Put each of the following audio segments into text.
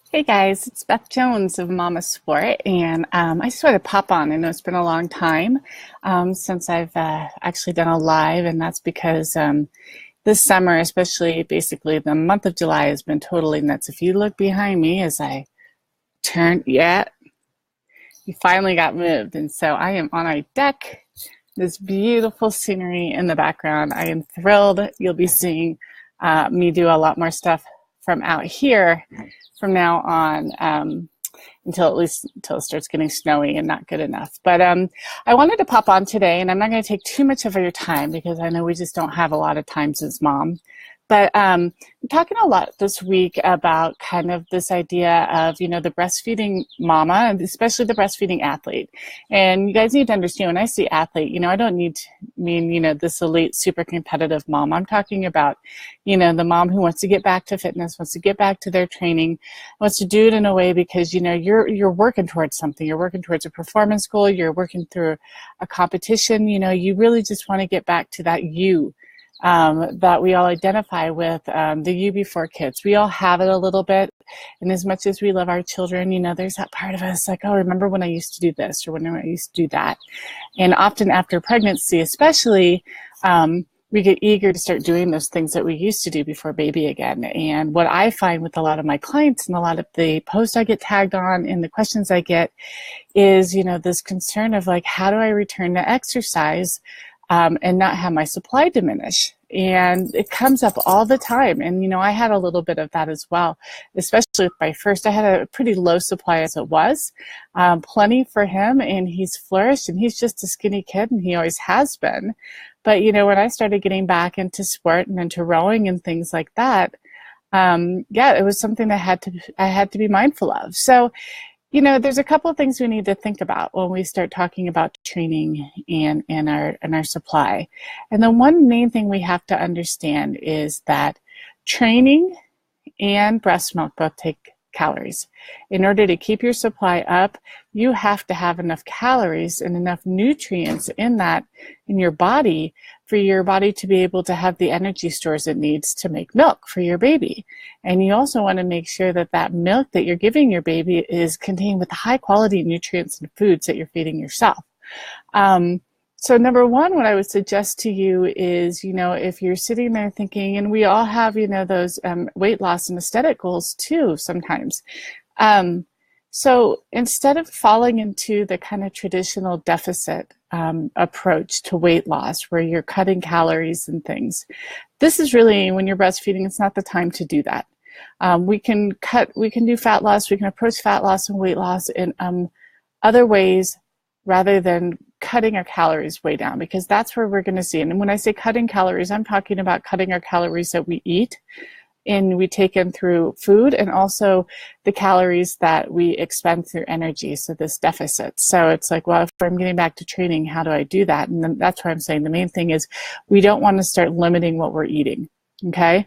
Hey guys, it's Beth Jones of Mama Sport, and I just wanted to pop on. I know it's been a long time since I've actually done a live, and that's because this summer, especially basically the month of July, has been totally nuts. If you look behind me as I turn, yeah, we finally got moved, and so I am on a deck. This beautiful scenery in the background. I am thrilled. You'll be seeing me do a lot more stuff from out here from now on, until at least until it starts getting snowy and not good enough. But I wanted to pop on today, and I'm not going to take too much of your time because I know we just don't have a lot of time since mom. But I'm talking a lot this week about kind of this idea of, the breastfeeding mama, and especially the breastfeeding athlete. And you guys need to understand, when I say athlete, I don't need to mean, this elite, super competitive mom. I'm talking about, the mom who wants to get back to fitness, wants to get back to their training, wants to do it in a way because, you're working towards something. You're working towards a performance goal. You're working through a competition. You really just want to get back to that that we all identify with, the you before kids. We all have it a little bit. And as much as we love our children, there's that part of us like, oh, remember when I used to do this or when I used to do that. And often after pregnancy, especially, we get eager to start doing those things that we used to do before baby again. And what I find with a lot of my clients and a lot of the posts I get tagged on and the questions I get is, this concern of like, how do I return to exercise and not have my supply diminish? And it comes up all the time. And, I had a little bit of that as well, especially with my first. I had a pretty low supply as it was, plenty for him, and he's flourished, and he's just a skinny kid, and he always has been. But, when I started getting back into sport and into rowing and things like that, it was something that I had to be mindful of. So, there's a couple of things we need to think about when we start talking about training and our supply. And the one main thing we have to understand is that training and breast milk both take calories. In order to keep your supply up, you have to have enough calories and enough nutrients in your body for your body to be able to have the energy stores it needs to make milk for your baby. And you also want to make sure that that milk that you're giving your baby is contained with high quality nutrients and foods that you're feeding yourself. So number one, what I would suggest to you is, if you're sitting there thinking, and we all have, those weight loss and aesthetic goals too sometimes. So instead of falling into the kind of traditional deficit approach to weight loss where you're cutting calories and things, this is really, when you're breastfeeding, it's not the time to do that. We can do fat loss, we can approach fat loss and weight loss in other ways rather than cutting our calories way down, because that's where we're going to see. And when I say cutting calories, I'm talking about cutting our calories that we eat and we take in through food, and also the calories that we expend through energy, so this deficit. So it's like, well, if I'm getting back to training, how do I do that? And then that's where I'm saying the main thing is we don't want to start limiting what we're eating, okay?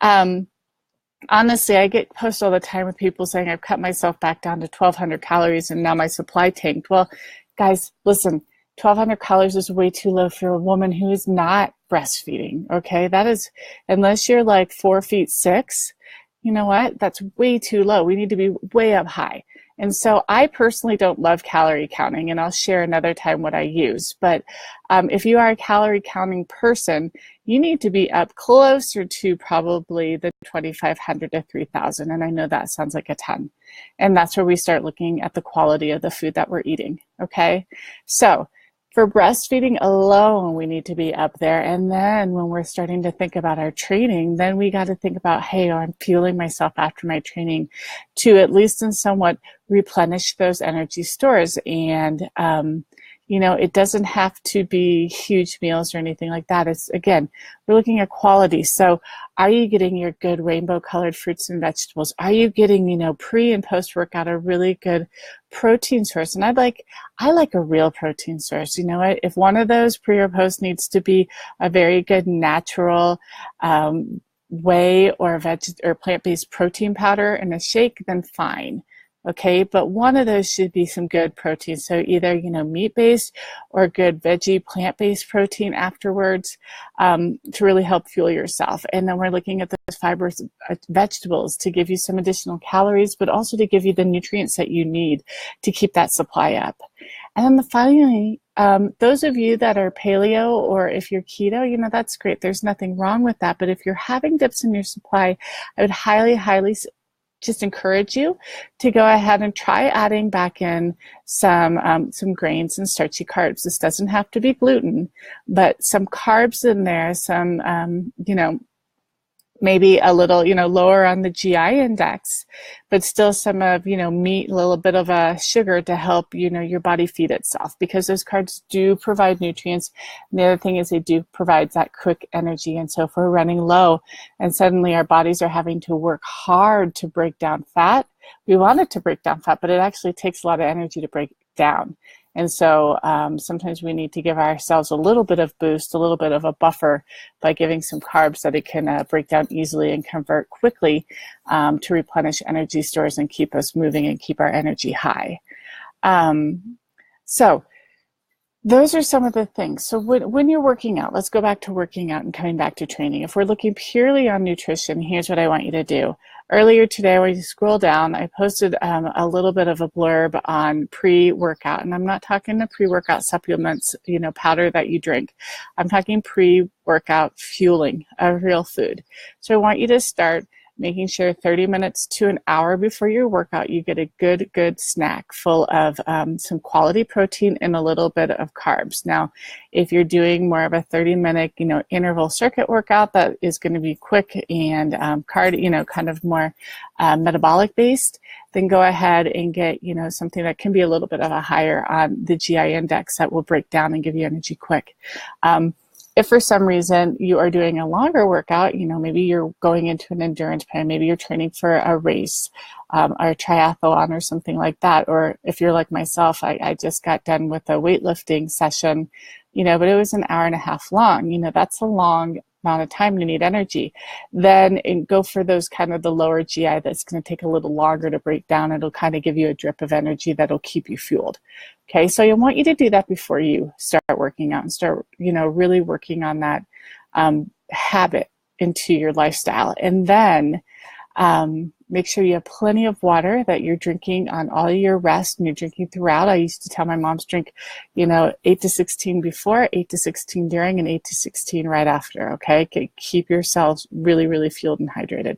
Honestly, I get posts all the time with people saying I've cut myself back down to 1,200 calories and now my supply tanked. Well, guys, listen, 1,200 calories is way too low for a woman who is not breastfeeding, okay? That is, unless you're like 4'6", you know what? That's way too low. We need to be way up high. And so I personally don't love calorie counting, and I'll share another time what I use. But if you are a calorie counting person, you need to be up closer to probably the 2,500 to 3,000. And I know that sounds like a ton. And that's where we start looking at the quality of the food that we're eating, okay? So for breastfeeding alone, we need to be up there. And then when we're starting to think about our training, then we got to think about, hey, I'm fueling myself after my training to at least in somewhat replenish those energy stores. And, it doesn't have to be huge meals or anything like that. It's, again, we're looking at quality. So are you getting your good rainbow colored fruits and vegetables? Are you getting, pre and post workout a really good protein source? And I like a real protein source. You know what? If one of those pre or post needs to be a very good natural whey or plant-based protein powder in a shake, then fine. Okay, but one of those should be some good protein. So either, meat-based or good veggie, plant-based protein afterwards, to really help fuel yourself. And then we're looking at those fibers, vegetables to give you some additional calories, but also to give you the nutrients that you need to keep that supply up. And then finally, those of you that are paleo or if you're keto, that's great. There's nothing wrong with that. But if you're having dips in your supply, I would highly, highly just encourage you to go ahead and try adding back in some grains and starchy carbs. This doesn't have to be gluten, but some carbs in there, some, maybe a little, lower on the GI index, but still some of, meat, a little bit of a sugar to help, your body feed itself, because those carbs do provide nutrients. And the other thing is they do provide that quick energy. And so if we're running low and suddenly our bodies are having to work hard to break down fat, we want it to break down fat, but it actually takes a lot of energy to break down. And so sometimes we need to give ourselves a little bit of boost, a little bit of a buffer by giving some carbs that it can break down easily and convert quickly to replenish energy stores and keep us moving and keep our energy high. So those are some of the things. So when you're working out, let's go back to working out and coming back to training. If we're looking purely on nutrition, here's what I want you to do. Earlier today, when you scroll down, I posted a little bit of a blurb on pre-workout. And I'm not talking the pre-workout supplements, powder that you drink. I'm talking pre-workout fueling of real food. So I want you to start making sure 30 minutes to an hour before your workout, you get a good snack full of some quality protein and a little bit of carbs. Now, if you're doing more of a 30-minute, interval circuit workout that is going to be quick and kind of more metabolic based, then go ahead and get, something that can be a little bit of a higher on the GI index that will break down and give you energy quick. If for some reason you are doing a longer workout, maybe you're going into an endurance plan, maybe you're training for a race or a triathlon or something like that. Or if you're like myself, I just got done with a weightlifting session, but it was an hour and a half long. That's a long amount of time to need energy. Then go for those kind of the lower GI that's going to take a little longer to break down. It'll kind of give you a drip of energy that'll keep you fueled. Okay, so I want you to do that before you start working out and start, really working on that habit into your lifestyle. And then make sure you have plenty of water that you're drinking on all your rest and you're drinking throughout. I used to tell my moms drink, 8 to 16 before, 8 to 16 during, and 8 to 16 right after, okay? Keep yourselves really, really fueled and hydrated.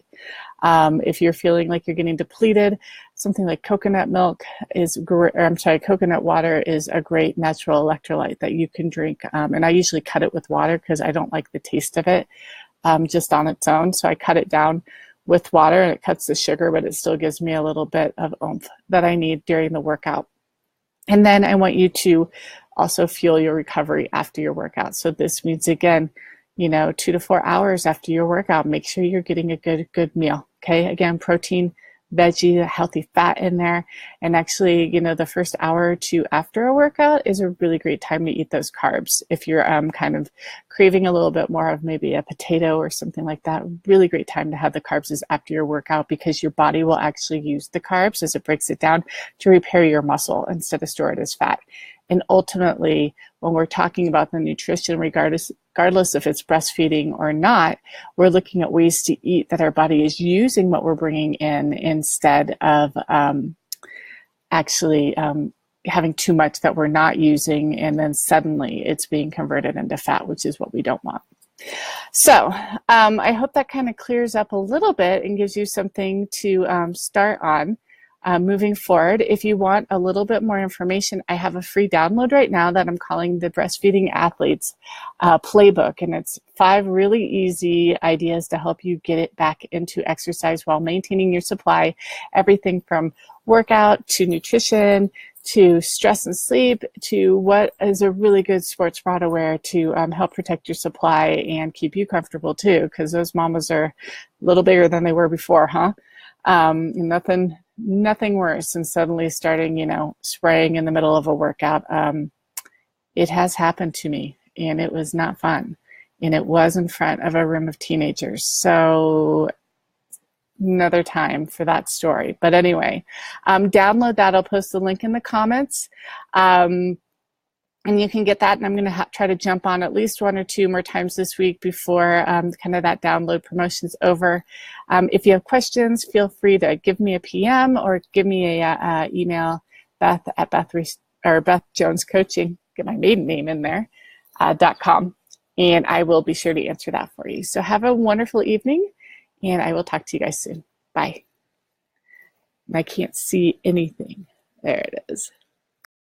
If you're feeling like you're getting depleted, something like coconut water is a great natural electrolyte that you can drink. And I usually cut it with water because I don't like the taste of it just on its own. So I cut it down with water and it cuts the sugar, but it still gives me a little bit of oomph that I need during the workout. And then I want you to also fuel your recovery after your workout. So this means, again, 2 to 4 hours after your workout, make sure you're getting a good meal. Okay, again, protein, veggie, healthy fat in there. And actually, the first hour or two after a workout is a really great time to eat those carbs. If you're kind of craving a little bit more of maybe a potato or something like that, really great time to have the carbs is after your workout, because your body will actually use the carbs as it breaks it down to repair your muscle instead of store it as fat. And ultimately, when we're talking about the nutrition, regardless if it's breastfeeding or not, we're looking at ways to eat that our body is using what we're bringing in instead of actually having too much that we're not using, and then suddenly it's being converted into fat, which is what we don't want. So I hope that kind of clears up a little bit and gives you something to start on. Moving forward, if you want a little bit more information, I have a free download right now that I'm calling the Breastfeeding Athletes Playbook, and it's 5 really easy ideas to help you get it back into exercise while maintaining your supply. Everything from workout to nutrition to stress and sleep to what is a really good sports bra to wear to help protect your supply and keep you comfortable too, because those mamas are a little bigger than they were before, huh? Nothing worse than suddenly starting, spraying in the middle of a workout. It has happened to me, and it was not fun. And it was in front of a room of teenagers. So another time for that story. But anyway, download that. I'll post the link in the comments. And you can get that, and I'm going to try to jump on at least 1 or 2 more times this week before kind of that download promotion's over. If you have questions, feel free to give me a PM or give me a email, Beth at Beth Jones Coaching, get my maiden name in there, .com, and I will be sure to answer that for you. So have a wonderful evening, and I will talk to you guys soon. Bye. I can't see anything. There it is.